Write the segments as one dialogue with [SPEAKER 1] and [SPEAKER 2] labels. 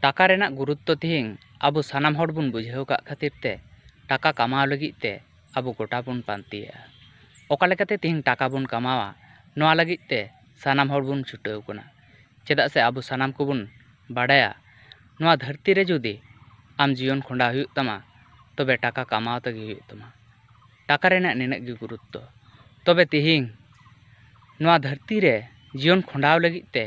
[SPEAKER 1] টাকা রেনাক গুরুত্ব তিহিং আবো সানাम हर बन बुझाव का खातिर ते टाका कमाव लगी ते आबो गोटा बन पांतिया ओका लेकाते तिहिं टाका बन कमावा नोआ लगी ते सानाम हर बन छुटाव कना चेदा से आबो सानाम को बन बाडाया नोआ धरती रे जुदी आम जीवन खंडा हुयुग तमा तबे टाका कमाव तगे हुयुग तमा टाका रेनाक निनाक गे गुरुत्व तबे तिहिं नोआ धरती रे जीवन खंडाव लगी ते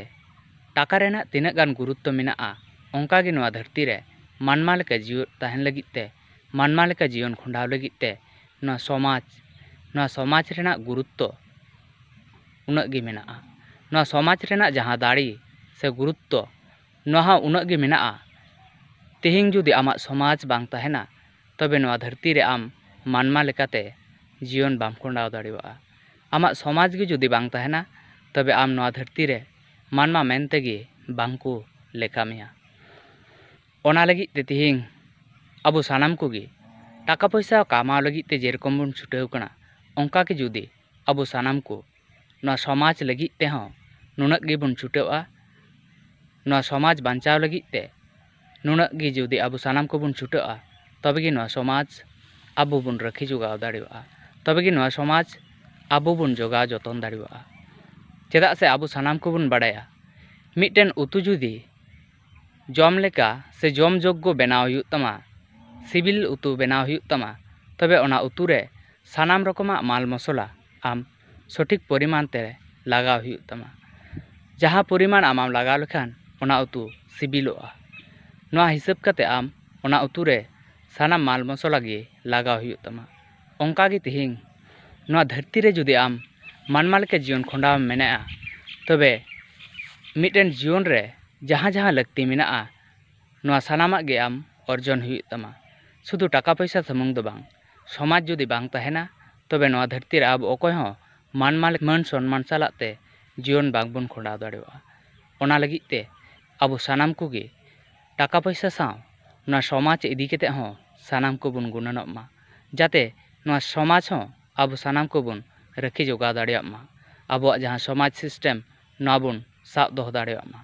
[SPEAKER 1] टाका रेनाक तिनाक गान गुरुत्व मेनाआ ओंका गे नोआ धरती रे मानमा लेका जीवन तहन लगी ते मानमा लेका जीवन खंडाव लगी ते नोआ समाज रेनाक गुरुत्व उनाग गे मेनाआ नोआ समाज रेनाक जहां दाड़ी से गुरुत्व नोआ उनाग गे मेनाआ तिहिं जुदी आमा समाज बांग तहना तबे नोआ धरती रे आम मानमा लेकाते जीवन बाम खंडाव दाड़ियाआ आमा समाज गे जुदी बांग तहना तबे आम नोआ धरती रे मानमा मेनते गे बांगको लेखा मेया ओना लगी ते तिहिं आबो सानाम कोगे टाका पैसा कमाव लगी ते जेरकम बन छुटाव कना ओंका के जुदी आबो सानाम को नोआ समाज लगी ते हों नुनाक गे बन छुटावा नोआ समाज बांचाव लगी ते नुनाक गे जुदी आबो सानाम को बन छुटावा तबे गे नोआ समाज आबो बन रखी जोगाव दाड़ियाआ तबे गे नोआ समाज आबो बन जोगाव जतन दाड़ियाआ चेदा से आबो सानाम को बन बाडाया मिटन उतु जुदी जम लेका से जम योग्य बनाव हुयुग तमा सिबिल उतु बनाव हुयुग तमा तबे ओना उतु रे सानाम रकमा माल मसला आम सठिक परिमाण ते लगाव हुयुग तमा जहां परिमाण आम लगाव लेखान ओना उतु सिबिलोआ नोआ हिसाब कते आम ओना उतु रे सानाम माल मसला गे लगाव हुयुग तमा ओंका गे तिहिं नोआ धरती रे जुदी आम मानमा लेका जीवन खंडाव मेनाआ तबे मिटन जीवन रे जहां जहां लगती मेनाआ नोआ सानामाग गे आम अर्जन हुयुग तमा शुधु टाका पैसा समंग दो बांग समाज जुदी बांग तहना तबे नोआ धरती रे आबो अकय हों मानमा मान सम्मान सालाते जीवन बांग बन खंडाव दाड़ियाआ ओना लगी ते आबो सानाम कोगे टाका पैसा साव नोआ समाज इदी केते हों सानाम को बन गुणनोग मा जाते नोआ समाज हों आबो सानाम को बन रखी जोगाव दाड़ियाग मा आबोआग जहां समाज सिस्टेम नोआ बन साब दोहो दाड़ियाग मा।